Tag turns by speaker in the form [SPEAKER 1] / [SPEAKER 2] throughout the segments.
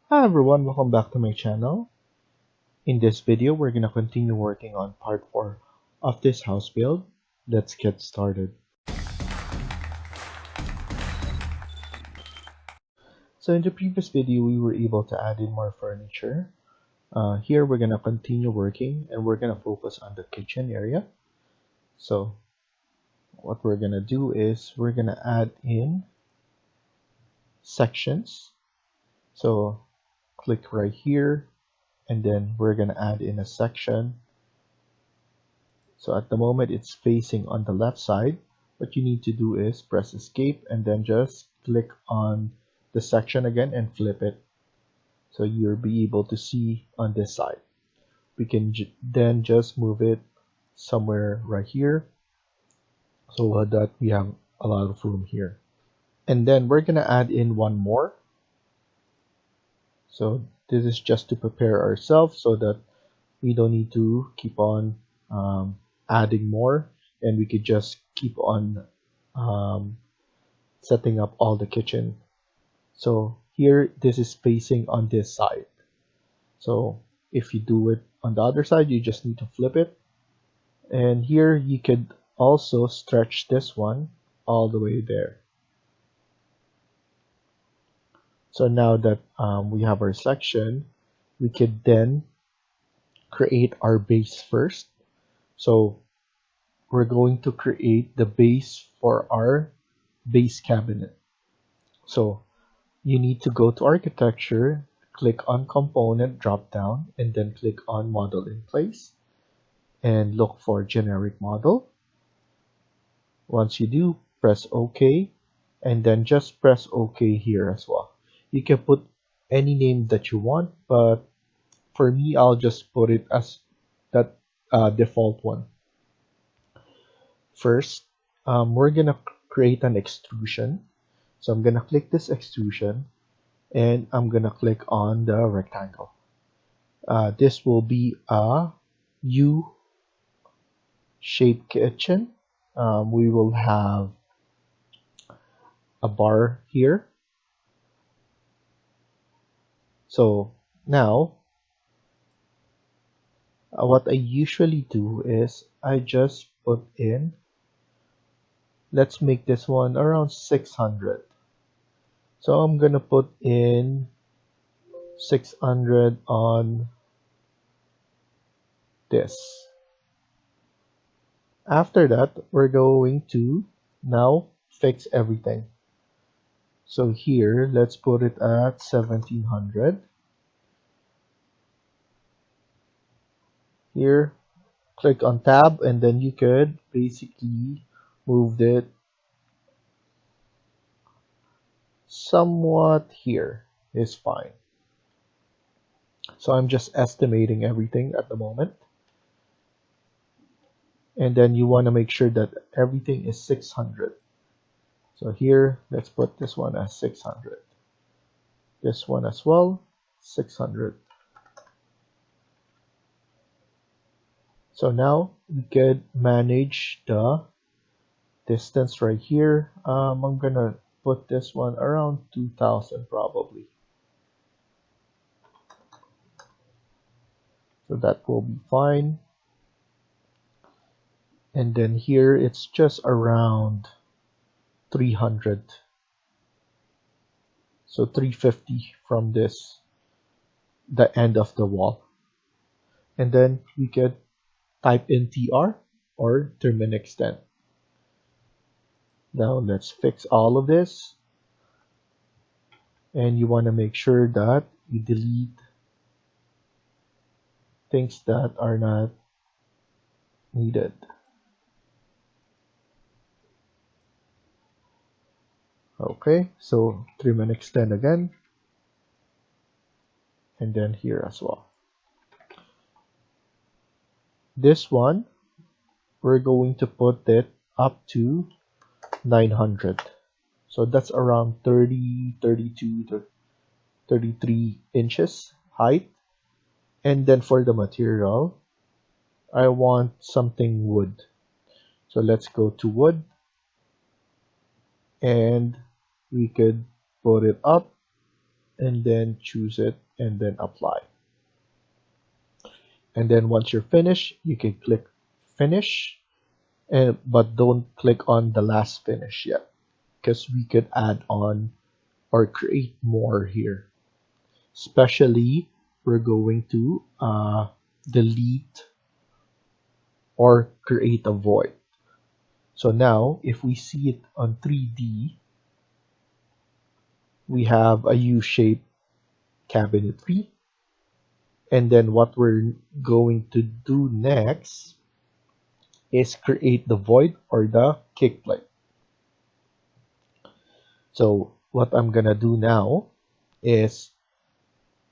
[SPEAKER 1] Hi everyone, welcome back to my channel. In this video, we're going to continue working on part 4 of this house build. Let's get started. So in the previous video, we were able to add in more furniture. Here we're going to continue working and we're going to focus on the kitchen area. So what we're going to do is we're going to add in sections. So click right here and then we're going to add in a section. So at the moment it's facing on the left side. What you need to do is press escape and then just click on the section again and flip it. So you'll be able to see on this side. We can then just move it somewhere right here so that we have a lot of room here. And then we're going to add in one more. So this is just to prepare ourselves so that we don't need to keep on adding more, and we could just keep on setting up all the kitchen. So here this is facing on this side. So if you do it on the other side, you just need to flip it. And here you could also stretch this one all the way there. So now that we have our section, we could then create our base first. So we're going to create the base for our base cabinet. So you need to go to architecture, click on component drop down, and then click on model in place and look for generic model. Once you do, press OK, and then just press OK here as well. You can put any name that you want, but for me, I'll just put it as that default one. First, we're gonna create an extrusion. So I'm gonna click this extrusion and I'm gonna click on the rectangle. This will be a U-shaped kitchen. We will have a bar here. So now, what I usually do is I just put in, let's make this one around 600. So I'm gonna put in 600 on this. After that, we're going to now fix everything. So here, let's put it at 1700. Here, click on tab and then you could basically move it somewhat here is fine. So I'm just estimating everything at the moment. And then you want to make sure that everything is 600. So here, let's put this one as 600. This one as well, 600. So now we could manage the distance right here. I'm gonna put this one around 2000 probably. So that will be fine. And then here it's just around 300. So 350 from this, the end of the wall. And then we could type in TR or trim and extend. Now let's fix all of this. And you want to make sure that you delete things that are not needed. Okay, so trim and extend again. And then here as well. This one, we're going to put it up to 900. So that's around 30, 32 to 33 inches height. And then for the material, I want something wood. So let's go to wood. And we could put it up and then choose it and then apply. And then once you're finished, you can click finish, but don't click on the last finish yet, because we could add on or create more here. Especially, we're going to delete or create a void. So now, if we see it on 3D, we have a U-shaped cabinetry. And then what we're going to do next is create the void or the kick plate. So what I'm gonna do now is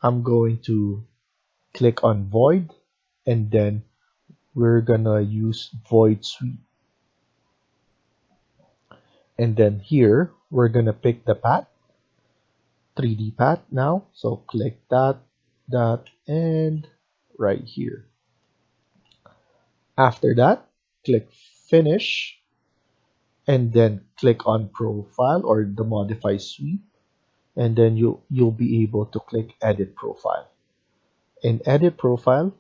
[SPEAKER 1] I'm going to click on void, and then we're gonna use void sweep. And then here we're gonna pick the path, 3D path now. So click that, and right here. After that, click finish, and then click on profile or the modify sweep, and then you'll be able to click edit profile. In edit profile,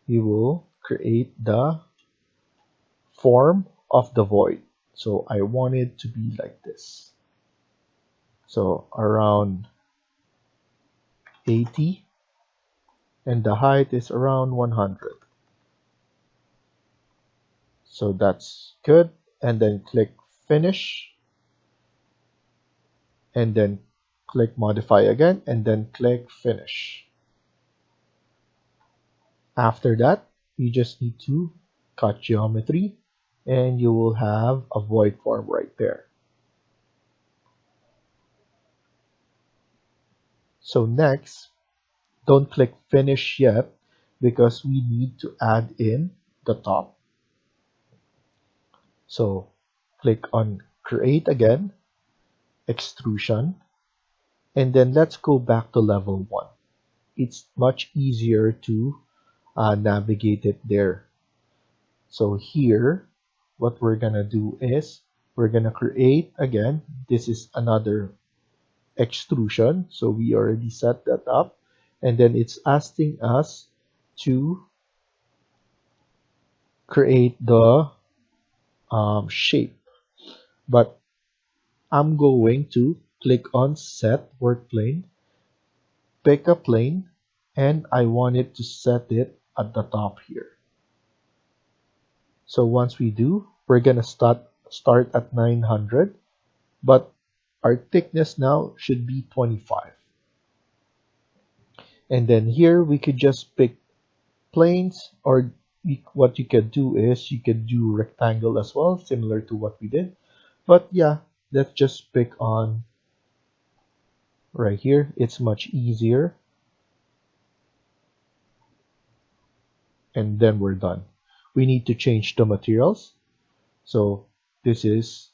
[SPEAKER 1] you will create the form of the void. So I want it to be like this. So around 80, and the height is around 100. So that's good. And then click finish, and then click modify again, and then click finish. After that, you just need to cut geometry, and you will have a void form right there. So next, don't click finish yet, because we need to add in the top. So click on create again, extrusion, and then let's go back to level 1. It's much easier to navigate it there. So here, what we're gonna do is we're gonna create again. This is another extrusion, so we already set that up, and then it's asking us to create the shape, but I'm going to click on set work plane, pick a plane, and I want it to set it at the top here. So once we do, we're gonna start at 900, but our thickness now should be 25. And then here we could just pick planes, or what you could do is you could do rectangle as well, similar to what we did. But yeah, let's just pick on right here. It's much easier. And then we're done. We need to change the materials. So this is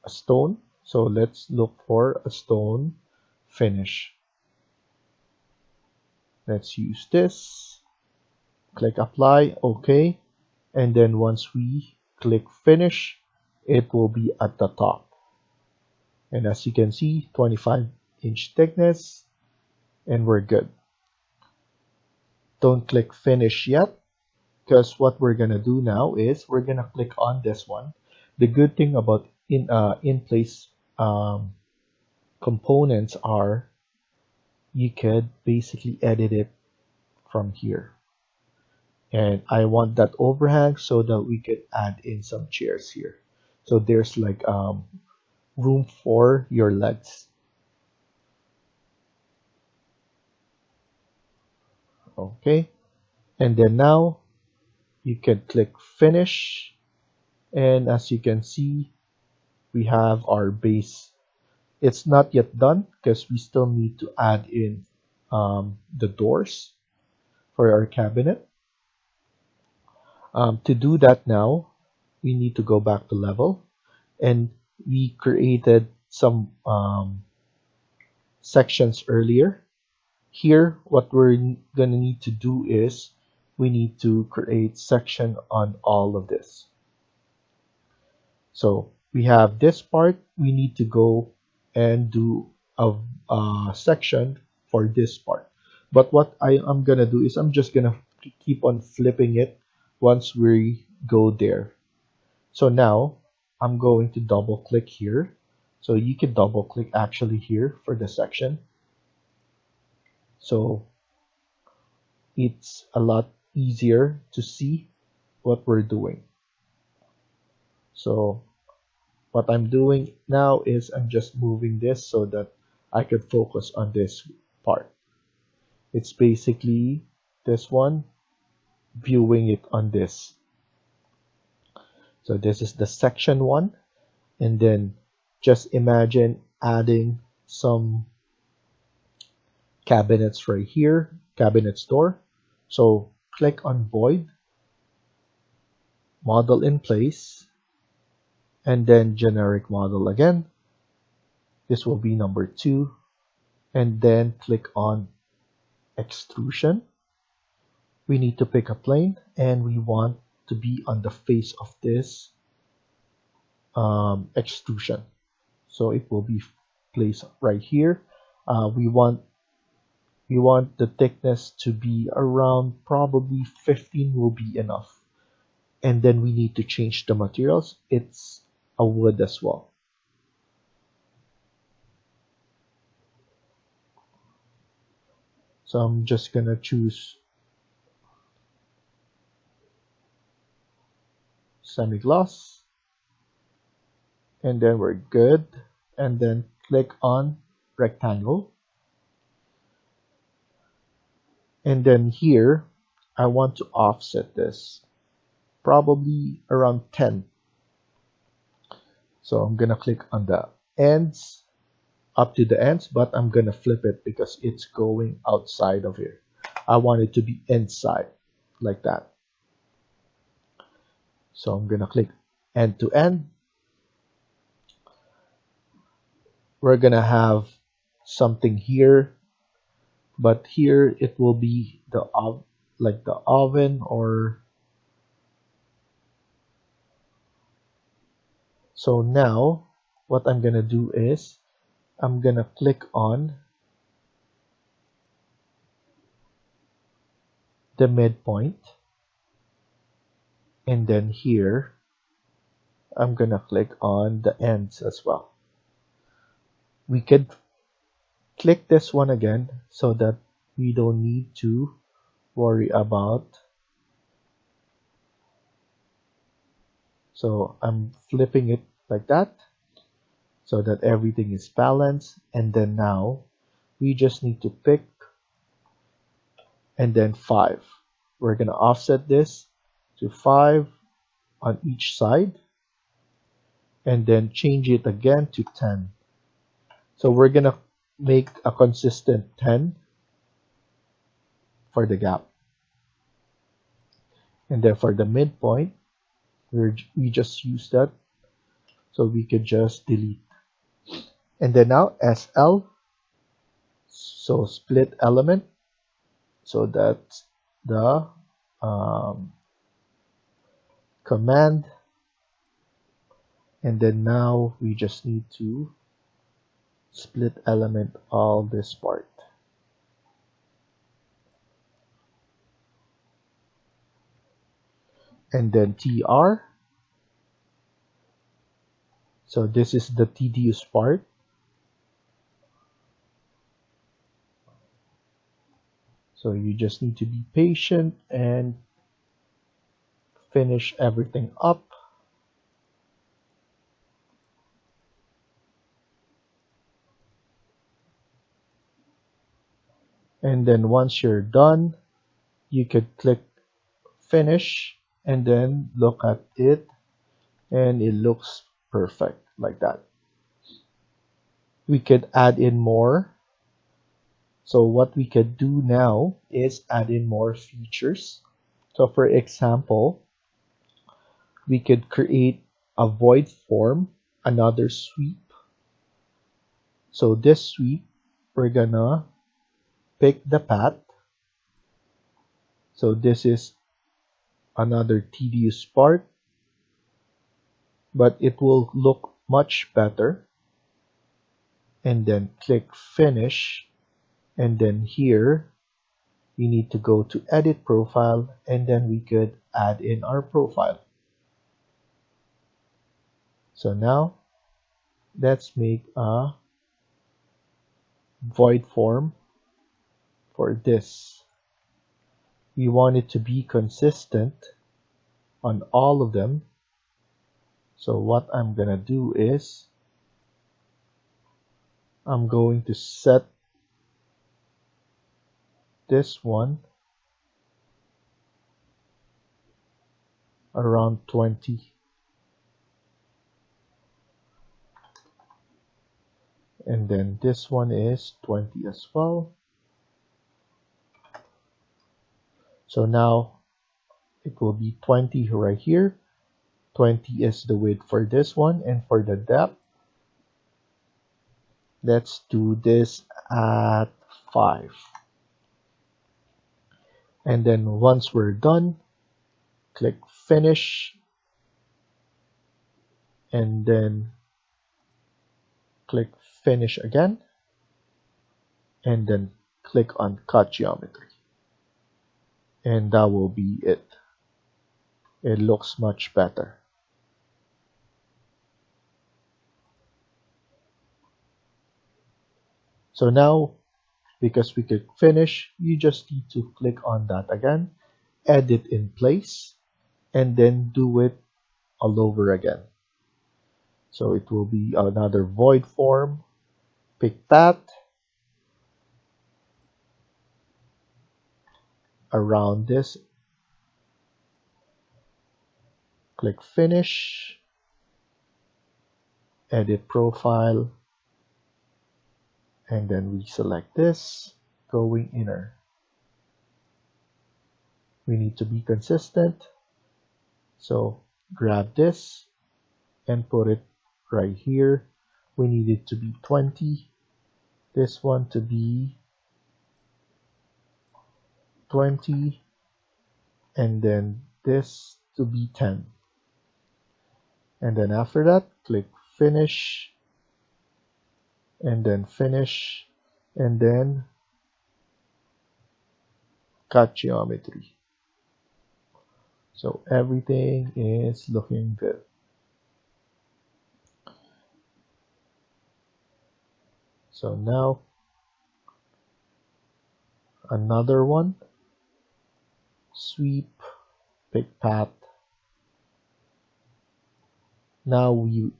[SPEAKER 1] a stone. So let's look for a stone finish. Let's use this. Click apply, OK. And then once we click finish, it will be at the top. And as you can see, 25-inch thickness, and we're good. Don't click finish yet, because what we're gonna do now is we're gonna click on this one. The good thing about in place components are you could basically edit it from here. And I want that overhang so that we could add in some chairs here. So there's like room for your legs. Okay, and then now you can click finish, and as you can see, we have our base. It's not yet done because we still need to add in the doors for our cabinet. To do that now, we need to go back to level, and we created some sections earlier. Here, what we're gonna need to do is we need to create section on all of this. So we have this part, we need to go and do a section for this part. But what I am gonna do is I'm just gonna keep on flipping it once we go there. So now I'm going to double click here. So you can double click actually here for the section. So it's a lot easier to see what we're doing. So what I'm doing now is I'm just moving this so that I could focus on this part. It's basically this one, viewing it on this. So this is the section one, and then just imagine adding some cabinets right here, cabinet store. So click on void, model in place, and then generic model again. This will be number 2, and then click on extrusion. We need to pick a plane, and we want to be on the face of this extrusion. So it will be placed right here. We want the thickness to be around, probably 15 will be enough. And then we need to change the materials. It's a wood as well. So I'm just gonna choose semi-gloss, and then we're good. And then click on rectangle. And then here, I want to offset this, probably around 10. So I'm gonna click on the ends, up to the ends, but I'm gonna flip it because it's going outside of here. I want it to be inside, like that. So I'm gonna click end to end. We're gonna have something here, but here it will be the like the oven, or so. Now what I'm gonna do is I'm gonna click on the midpoint, and then here I'm gonna click on the ends as well. We could click this one again so that we don't need to worry about. So I'm flipping it like that so that everything is balanced, and then now we just need to pick, and then 5. We're gonna offset this to 5 on each side, and then change it again to 10. So we're gonna make a consistent 10 for the gap. And then for the midpoint, we just use that, so we could just delete. And then now SL, so split element, so that's the command. And then now we just need to split element all this part. And then TR. So this is the tedious part. So you just need to be patient and finish everything up. And then once you're done, you could click finish and then look at it, and it looks perfect like that. We could add in more. So what we could do now is add in more features. So for example, we could create a void form, another sweep. So this sweep, we're gonna pick the path. So this is another tedious part, but it will look much better. and then click finish, and then here we need to go to edit profile, and then we could add in our profile. So now let's make a void form for this. We want it to be consistent on all of them. So what I'm gonna do is I'm going to set this one around 20, and then this one is 20 as well. So now it will be 20 right here. 20 is the width for this one, and for the depth, let's do this at 5. And then once we're done, click finish, and then click finish again, and then click on cut geometry, and that will be it. It looks much better. So now, because we click finish, you just need to click on that again, edit in place, and then do it all over again. So it will be another void form. Pick that around this, click finish, edit profile, and then we select this, going inner. We need to be consistent, so grab this and put it right here. We need it to be 20, this one to be 20, and then this to be 10. And then after that, click finish, and then finish, and then cut geometry. So everything is looking good. So now another one, sweep, pick path. Now we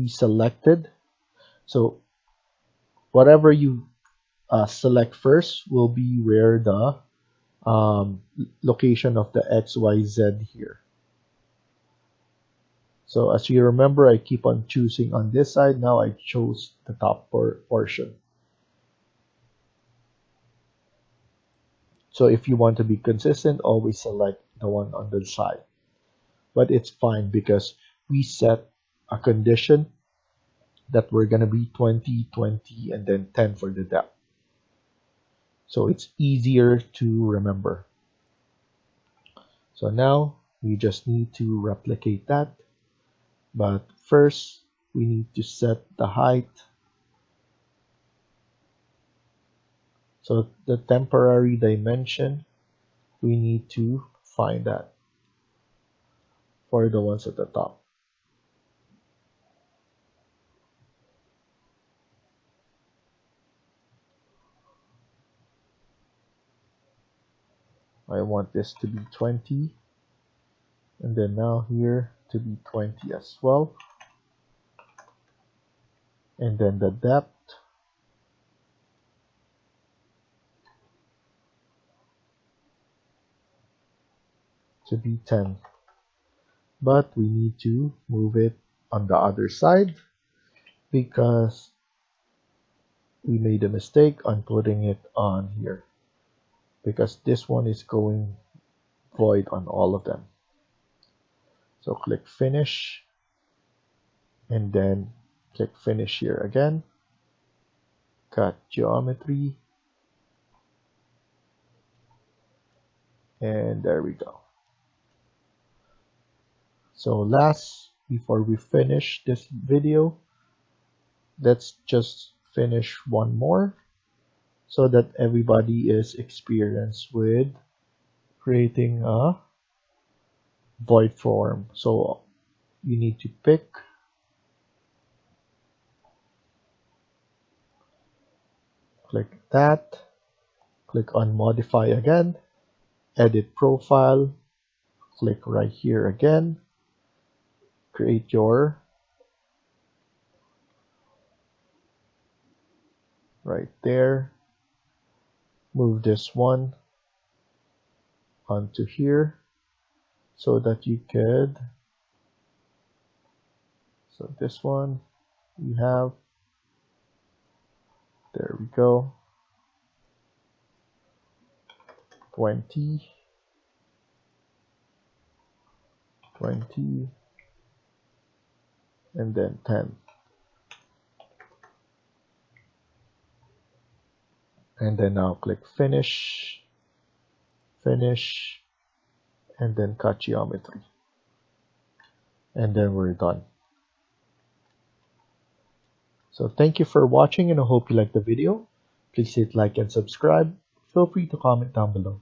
[SPEAKER 1] selected, so whatever you select first will be where the location of the XYZ here. So as you remember, I keep on choosing on this side. Now I chose the top portion. So if you want to be consistent, always select the one on the side. But it's fine because we set a condition that we're going to be 20, 20, and then 10 for the depth. So it's easier to remember. So now we just need to replicate that. But first, we need to set the height. So the temporary dimension, we need to find that for the ones at the top. I want this to be 20, and then now here to be 20 as well. And then the depth to be 10. But we need to move it on the other side because we made a mistake on putting it on here, because this one is going void on all of them. So click finish, and then click finish here again, cut geometry, and there we go. So last, before we finish this video, let's just finish one more so that everybody is experienced with creating a void form. So you need to pick, click that, click on modify again, edit profile, click right here again, create your right there, move this one onto here so that you could, so this one we have, there we go, 20, 20, and then 10. And then now click finish, finish, and then cut geometry. And then we're done. So thank you for watching and I hope you liked the video. Please hit like and subscribe. Feel free to comment down below.